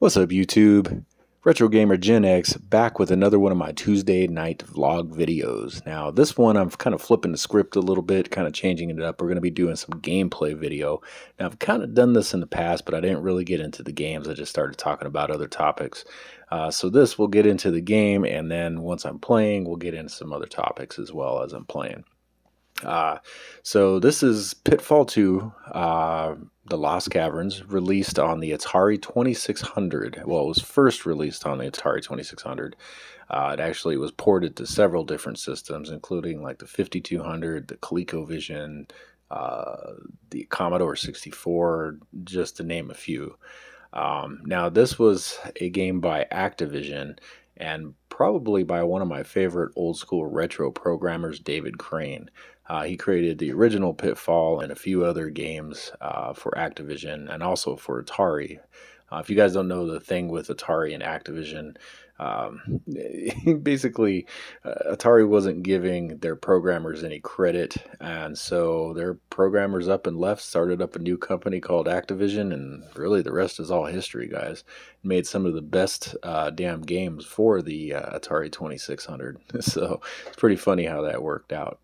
What's up, YouTube? Retro Gamer Gen X back with another one of my Tuesday night vlog videos. Now this one I'm kind of flipping the script a little bit, kind of changing it up. We're going to be doing some gameplay video. Now I've kind of done this in the past, but I didn't really get into the games. I just started talking about other topics. So this will get into the game, and then once I'm playing, we'll get into some other topics as well as I'm playing. So this is Pitfall 2, The Lost Caverns, released on the Atari 2600. Well, it was first released on the Atari 2600. It actually was ported to several different systems, including like the 5200, the ColecoVision, the Commodore 64, just to name a few. Now, this was a game by Activision, and probably by one of my favorite old school retro programmers, David Crane. He created the original Pitfall and a few other games for Activision and also for Atari. If you guys don't know the thing with Atari and Activision, basically Atari wasn't giving their programmers any credit, and so their programmers up and left, started up a new company called Activision, and really the rest is all history, guys. Made some of the best damn games for the Atari 2600. So it's pretty funny how that worked out.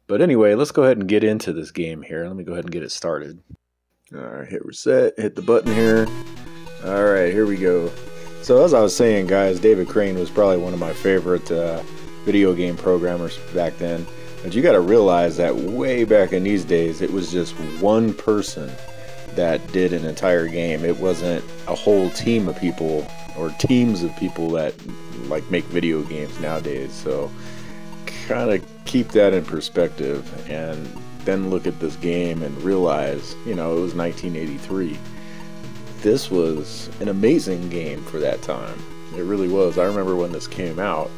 But anyway, let's go ahead and get into this game here. Let me go ahead and get it started. Alright, hit reset, hit the button here. Alright, here we go. So as I was saying, guys, David Crane was probably one of my favorite video game programmers back then. But you got to realize that way back in these days, it was just one person that did an entire game. It wasn't a whole team of people or teams of people that like make video games nowadays. So kind of keep that in perspective and then look at this game and realize, you know, it was 1983. This was an amazing game for that time. It really was. I remember when this came out,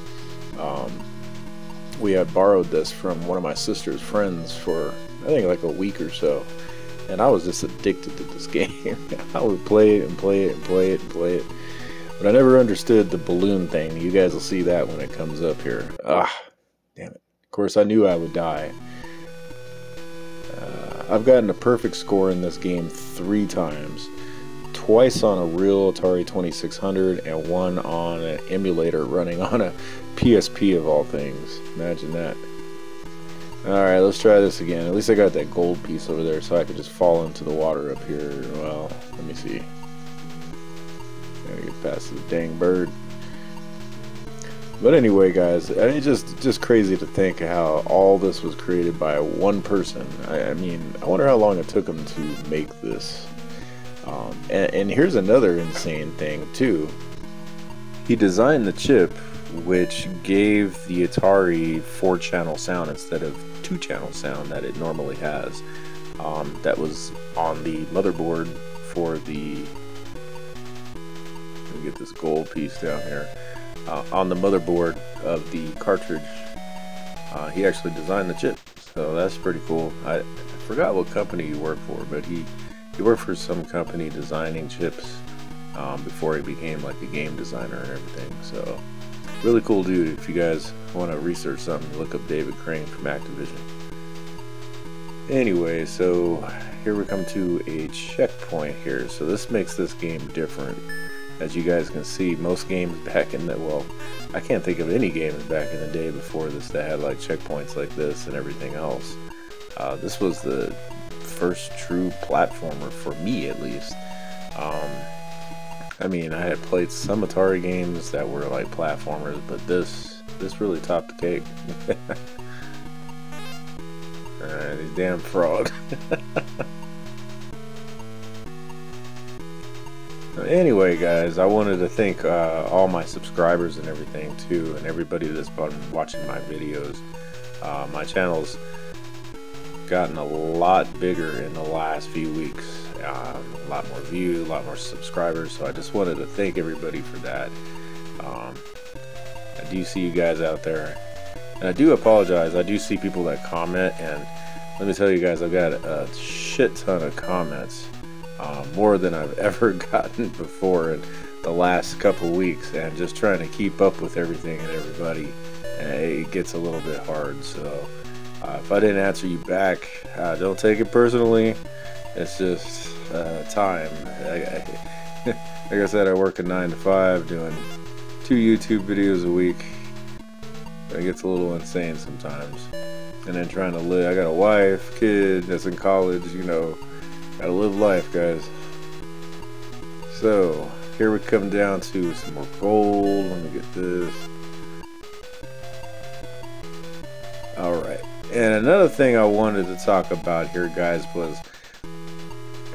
we had borrowed this from one of my sister's friends for I think like a week or so, and I was just addicted to this game. I would play it and play it and play it and play it, but I never understood the balloon thing. You guys will see that when it comes up here. Damn it. Of course, I knew I would die. I've gotten a perfect score in this game 3 times. Twice on a real Atari 2600 and one on an emulator running on a PSP of all things. Imagine that. Alright, let's try this again. At least I got that gold piece over there so I could just fall into the water up here. Well, let me see. Gotta get past this dang bird. But anyway, guys, it's just crazy to think how all this was created by one person. I mean, I wonder how long it took him to make this. And here's another insane thing, too. He designed the chip, which gave the Atari 4-channel sound instead of 2-channel sound that it normally has. That was on the motherboard for the... Let me get this gold piece down here. On the motherboard of the cartridge, he actually designed the chip, so that's pretty cool. I forgot what company he worked for, but he worked for some company designing chips before he became like a game designer and everything. So really cool dude. If you guys want to research something, look up David Crane from Activision. Anyway, so here we come to a checkpoint here. So this makes this game different. As you guys can see, most games back in the, well, I can't think of any games back in the day before this that had like checkpoints like this and everything else. This was the first true platformer for me, at least. I mean, I had played some Atari games that were like platformers, but this really topped the cake. Alright, these damn frogs. Anyway, guys, I wanted to thank all my subscribers and everything too, and everybody that's been watching my videos. My channel's gotten a lot bigger in the last few weeks. A lot more views, a lot more subscribers, so I just wanted to thank everybody for that. I do see you guys out there, and I do apologize. I do see people that comment, and let me tell you guys, I've got a shit ton of comments. More than I've ever gotten before in the last couple weeks, and just trying to keep up with everything and everybody, it gets a little bit hard. So if I didn't answer you back, don't take it personally. It's just time. Like I said, I work a 9 to 5 doing 2 YouTube videos a week. It gets a little insane sometimes. And then trying to live, I got a wife, kid that's in college, you know, gotta live life, guys. So, here we come down to some more gold. Let me get this. Alright, and another thing I wanted to talk about here, guys, was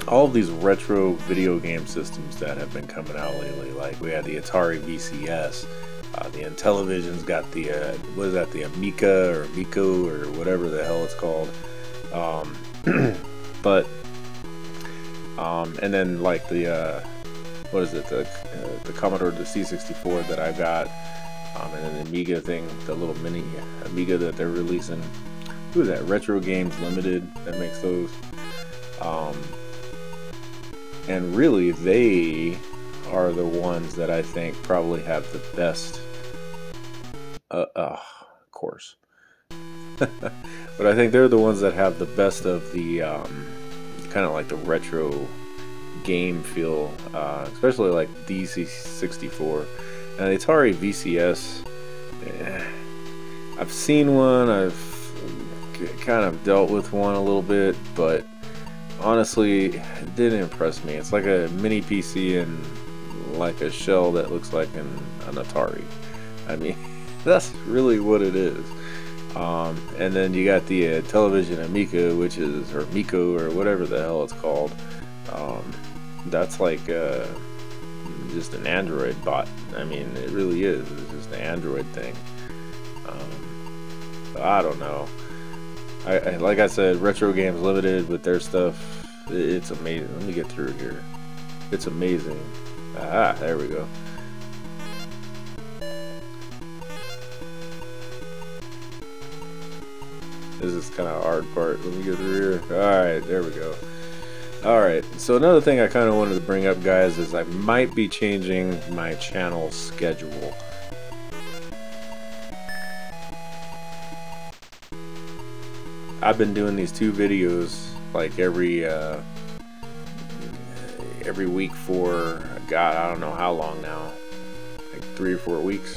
all of these retro video game systems that have been coming out lately. Like, we had the Atari VCS, the Intellivision's got the, what is that, the Amica or Amico or whatever the hell it's called. And then like the, what is it, the Commodore, the C64 that I got, and then the Amiga thing, the little mini Amiga that they're releasing. Who is that? Retro Games Limited that makes those. And really, they are the ones that I think probably have the best. Of course. But I think they're the ones that have the best of the kind of like the retro game feel, especially like DC64 and the Atari VCS. I've seen one, I've kind of dealt with one a little bit, but honestly, it didn't impress me. It's like a mini PC and like a shell that looks like an Atari. I mean, that's really what it is. And then you got the television Amica, which is, or Miko, or whatever the hell it's called. That's like just an Android bot. I mean, it really is. It's just an Android thing. I don't know. I like I said, Retro Games Limited with their stuff, it's amazing. Let me get through here. It's amazing. Ah, there we go. This is kind of a hard part. Let me get through here. Alright, there we go. Alright, so another thing I kind of wanted to bring up, guys, is I might be changing my channel schedule. I've been doing these 2 videos like every week for, God, I don't know how long now. Like 3 or 4 weeks.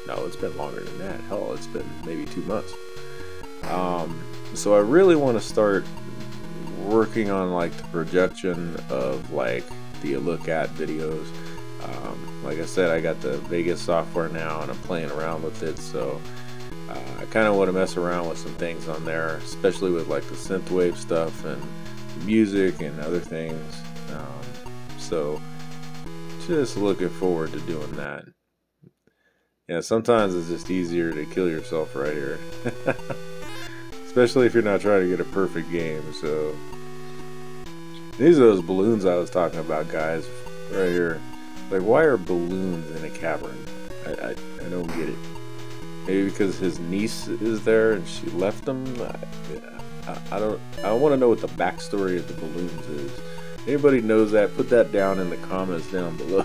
No, it's been longer than that. Hell, it's been maybe 2 months. So I really want to start working on like the projection of like the look at videos. Like I said, I got the Vegas software now and I'm playing around with it, so I kind of want to mess around with some things on there, especially with like the synthwave stuff and music and other things. So just looking forward to doing that. Yeah, sometimes it's just easier to kill yourself right here. Especially if you're not trying to get a perfect game. So these are those balloons I was talking about, guys, right here. Like, why are balloons in a cavern? I don't get it. Maybe because his niece is there and she left them. I want to know what the backstory of the balloons is. Anybody knows that? Put that down in the comments down below.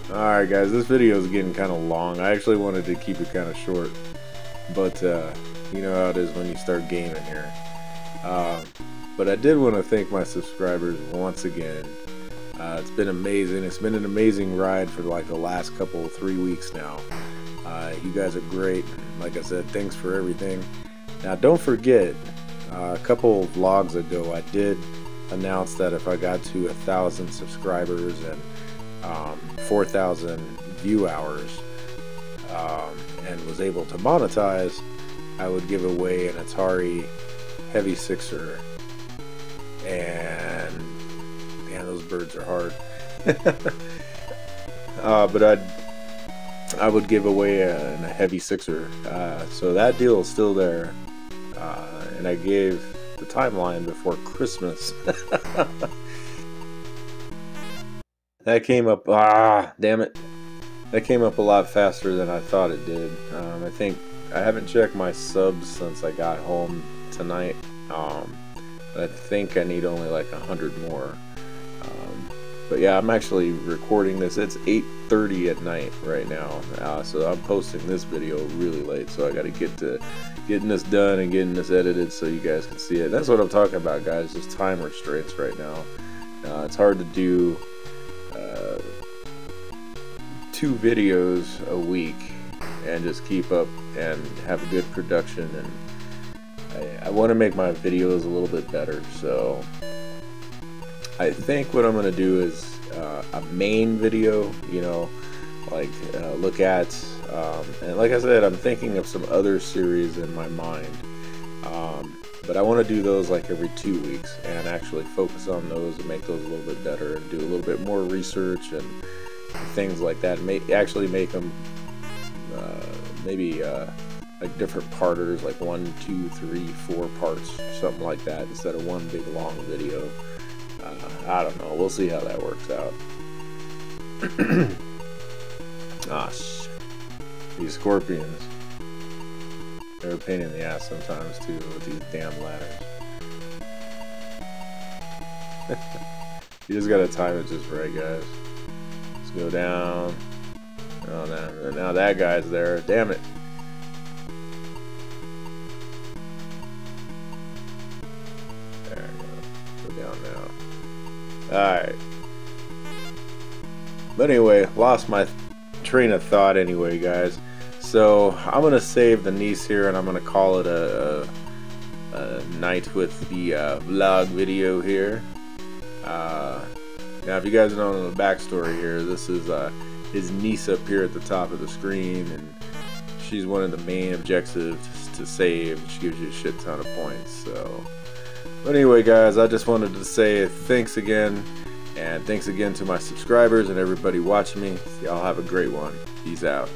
Alright, guys, this video is getting kind of long. I actually wanted to keep it kind of short, but you know how it is when you start gaming here. But I did want to thank my subscribers once again. It's been amazing. It's been an amazing ride for like the last 3 weeks now. You guys are great. Like I said, thanks for everything. Now, don't forget, a couple of vlogs ago, I did announce that if I got to 1,000 subscribers and 4,000 view hours and was able to monetize, I would give away an Atari Heavy Sixer. And man, those birds are hard. But I would give away a Heavy Sixer. So that deal is still there, and I gave the timeline before Christmas. That came up, damn it. That came up a lot faster than I thought it did. I think, I haven't checked my subs since I got home tonight. But I think I need only like 100 more. But yeah, I'm actually recording this. It's 8:30 at night right now. So I'm posting this video really late. So I got to getting this done and getting this edited so you guys can see it. That's what I'm talking about, guys, just time restraints right now. It's hard to do 2 videos a week and just keep up and have good production, and I want to make my videos a little bit better. So I think what I'm going to do is a main video, you know, like look at and like I said, I'm thinking of some other series in my mind, but I want to do those like every 2 weeks and actually focus on those and make those a little bit better and do a little bit more research and things like that. Actually make them maybe like different parters, like 1, 2, 3, 4 parts, something like that, instead of one big long video. I don't know, we'll see how that works out. These scorpions, they're a pain in the ass sometimes too with these damn ladders. You just gotta time it just right, guys. Let's go down. Oh, now that guy's there. Damn it. There we go. Go down now. Alright. But anyway, lost my train of thought anyway, guys. So I'm going to save the niece here and I'm going to call it a night with the vlog video here. Now if you guys don't know the backstory here, this is his niece up here at the top of the screen, and she's one of the main objectives to save. She gives you a shit ton of points. So, but anyway, guys, I just wanted to say thanks again, and thanks again to my subscribers and everybody watching me. Y'all have a great one. Peace out.